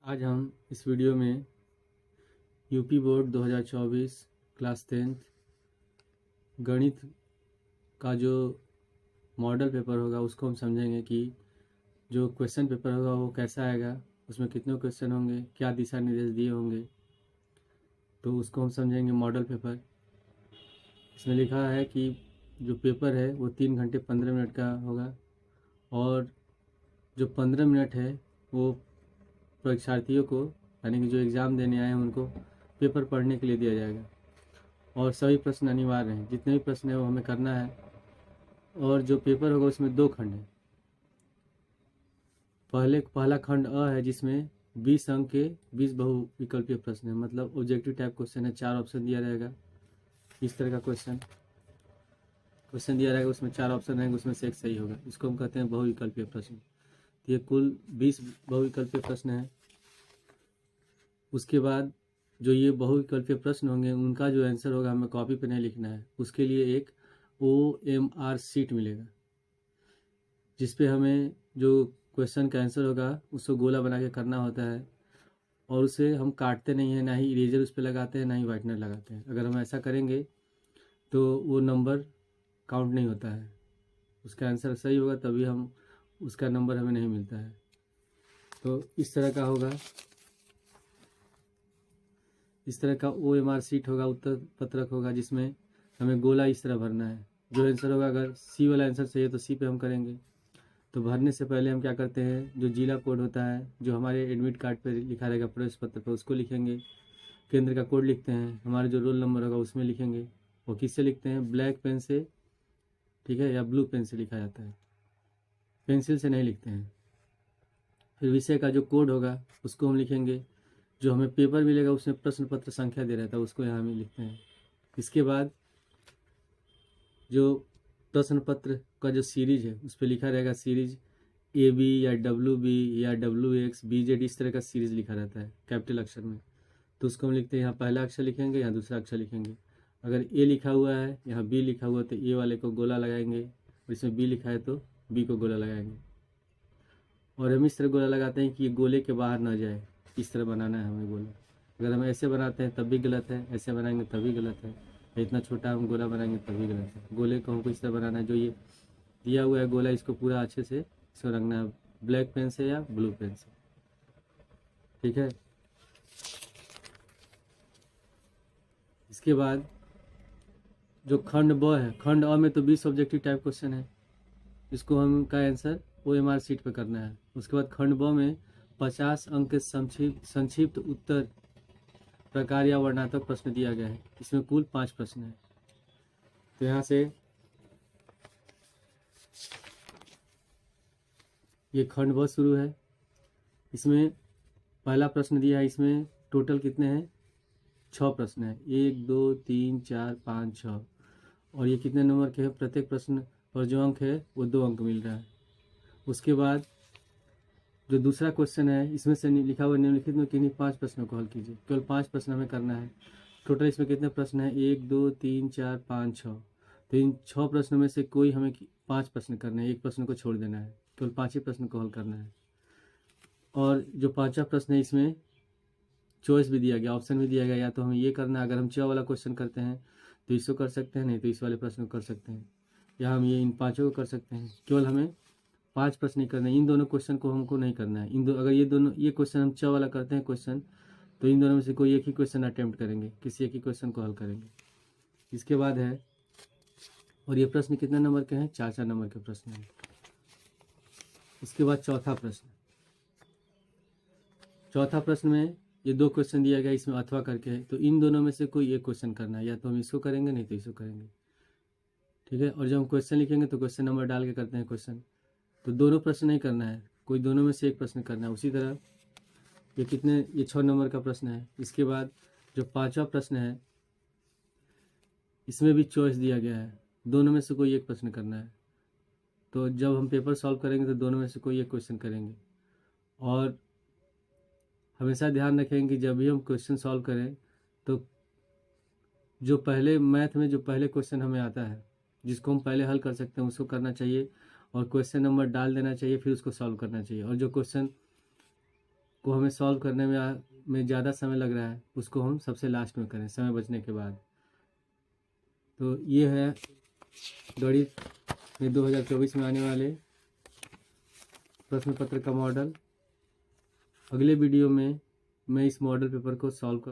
आज हम इस वीडियो में यूपी बोर्ड 2024 क्लास 10th गणित का जो मॉडल पेपर होगा उसको हम समझेंगे कि जो क्वेश्चन पेपर होगा वो कैसा आएगा, उसमें कितने क्वेश्चन होंगे, क्या दिशा निर्देश दिए होंगे, तो उसको हम समझेंगे मॉडल पेपर। इसमें लिखा है कि जो पेपर है वो 3 घंटे 15 मिनट का होगा और जो 15 मिनट है वो परीक्षार्थियों को यानी कि जो एग्ज़ाम देने आए हैं उनको पेपर पढ़ने के लिए दिया जाएगा और सभी प्रश्न अनिवार्य हैं। जितने भी प्रश्न है वो हमें करना है और जो पेपर होगा उसमें 2 खंड है। पहला खंड अ है जिसमें 20 अंक के 20 बहुविकल्पीय प्रश्न है, मतलब ऑब्जेक्टिव टाइप क्वेश्चन है। 4 ऑप्शन दिया रहेगा, इस तरह का क्वेश्चन दिया रहेगा, उसमें 4 ऑप्शन रहेंगे, उसमें से एक सही होगा। इसको हम कहते हैं बहुविकल्पीय प्रश्न। तो ये कुल 20 बहुविकल्पीय प्रश्न है। उसके बाद जो ये बहुविकल्पीय प्रश्न होंगे उनका जो आंसर होगा हमें कॉपी पे नहीं लिखना है, उसके लिए एक OMR शीट मिलेगा जिस पे हमें जो क्वेश्चन का आंसर होगा उसको गोला बना के करना होता है और उसे हम काटते नहीं हैं, ना ही इरेजर उस पर लगाते हैं, ना ही वाइटनर लगाते हैं। अगर हम ऐसा करेंगे तो वो नंबर काउंट नहीं होता है, उसका आंसर सही होगा तभी हम उसका नंबर हमें नहीं मिलता है। तो इस तरह का होगा, इस तरह का OMR शीट होगा, उत्तर पत्रक होगा जिसमें हमें गोला इस तरह भरना है। जो आंसर होगा, अगर सी वाला आंसर चाहिए तो सी पे हम करेंगे। तो भरने से पहले हम क्या करते हैं, जो जिला कोड होता है जो हमारे एडमिट कार्ड पे लिखा रहेगा प्रवेश पत्र पर, उसको लिखेंगे। केंद्र का कोड लिखते हैं, हमारा जो रोल नंबर होगा उसमें लिखेंगे। वो किससे लिखते हैं, ब्लैक पेन से, ठीक है, या ब्लू पेन से लिखा जाता है, पेंसिल से नहीं लिखते हैं। फिर विषय का जो कोड होगा उसको हम लिखेंगे। जो हमें पेपर मिलेगा उसमें प्रश्न पत्र संख्या दे रहता है, उसको यहाँ हम लिखते हैं। इसके बाद जो प्रश्न पत्र का जो सीरीज है उस पर लिखा रहेगा सीरीज AB या WB या WX BZ, इस तरह का सीरीज लिखा रहता है कैपिटल अक्षर में। तो उसको हम लिखते हैं, यहाँ पहला अक्षर लिखेंगे, यहाँ दूसरा अक्षर लिखेंगे। अगर A लिखा हुआ है, यहाँ B लिखा हुआ है तो A वाले को गोला लगाएंगे, और इसमें B लिखा है तो B को गोला लगाएंगे। और हम इस तरह गोला लगाते हैं कि ये गोले के बाहर ना जाए, इस तरह बनाना है हमें गोला। अगर हम ऐसे बनाते हैं तब भी गलत है, ऐसे बनाएंगे तब भी गलत है, इतना छोटा हम गोला बनाएंगे तब भी गलत है। गोले को हमको इस तरह बनाना है, जो ये दिया हुआ है गोला इसको पूरा अच्छे से इसको रखना है, ब्लैक पेन से या ब्लू पेन से, ठीक है। इसके बाद जो खंड ब है, खंड अ में तो 20 ऑब्जेक्टिव टाइप क्वेश्चन है, इसको हम का आंसर OMR शीट पे करना है। उसके बाद खंड ब में 50 अंक के संक्षिप्त उत्तर प्रकार या वर्णात्मक प्रश्न दिया गया है, इसमें कुल 5 प्रश्न है। तो यहाँ से ये खंड ब शुरू है। इसमें पहला प्रश्न दिया है, इसमें टोटल कितने हैं, 6 प्रश्न है, 1 2 3 4 5 6। और ये कितने नंबर के हैं, प्रत्येक प्रश्न पर जो अंक है वो 2 अंक मिल रहा है। उसके बाद जो दूसरा क्वेश्चन है इसमें से लिखा हुआ निम्नलिखित में किन्हीं 5 प्रश्नों को हल कीजिए। केवल 5 प्रश्न हमें करना है। टोटल इसमें कितने प्रश्न हैं, 1 2 3 4 5 6। तो इन 6 प्रश्नों में से कोई हमें 5 प्रश्न करने हैं, एक प्रश्न को छोड़ देना है, केवल 5 ही प्रश्न को हल करना है। और जो 5वां प्रश्न है इसमें चॉइस भी दिया गया, ऑप्शन भी दिया गया, या तो हमें ये करना है, अगर हम 6 वाला क्वेश्चन करते हैं तो इसको कर सकते हैं, नहीं तो इस वाले प्रश्न को कर सकते हैं, या हम ये इन 5 को कर सकते हैं। केवल हमें 5 प्रश्न ही करना है, इन दोनों क्वेश्चन को हमको नहीं करना है। अगर ये क्वेश्चन हम 6 वाला करते हैं क्वेश्चन, तो इन दोनों में से कोई एक ही क्वेश्चन अटेम्प्ट करेंगे, किसी एक ही क्वेश्चन को हल करेंगे। इसके बाद है, और ये प्रश्न कितने नंबर के हैं, 4 नंबर के प्रश्न हैं। इसके बाद चौथा प्रश्न में ये 2 क्वेश्चन दिया गया, इसमें अथवा करके है, तो इन दोनों में से कोई एक क्वेश्चन करना है, या तो हम इसको करेंगे नहीं तो इसको करेंगे, ठीक है। और जब हम क्वेश्चन लिखेंगे तो क्वेश्चन नंबर डाल के करते हैं क्वेश्चन, तो दोनों प्रश्न नहीं करना है, कोई दोनों में से एक प्रश्न करना है। उसी तरह ये 6 नंबर का प्रश्न है। इसके बाद जो 5वां प्रश्न है इसमें भी चॉइस दिया गया है, दोनों में से कोई एक प्रश्न करना है। तो जब हम पेपर सॉल्व करेंगे तो दोनों में से कोई एक क्वेश्चन करेंगे। और हमेशा ध्यान रखेंगे कि जब भी हम क्वेश्चन सॉल्व करें तो जो पहले मैथ में जो पहले क्वेश्चन हमें आता है जिसको हम पहले हल कर सकते हैं उसको करना चाहिए, और क्वेश्चन नंबर डाल देना चाहिए, फिर उसको सॉल्व करना चाहिए। और जो क्वेश्चन को हमें सॉल्व करने में ज़्यादा समय लग रहा है, उसको हम सबसे लास्ट में करें समय बचने के बाद। तो ये है गणित में 2024 में आने वाले प्रश्न पत्र का मॉडल। अगले वीडियो में मैं इस मॉडल पेपर को सॉल्व कर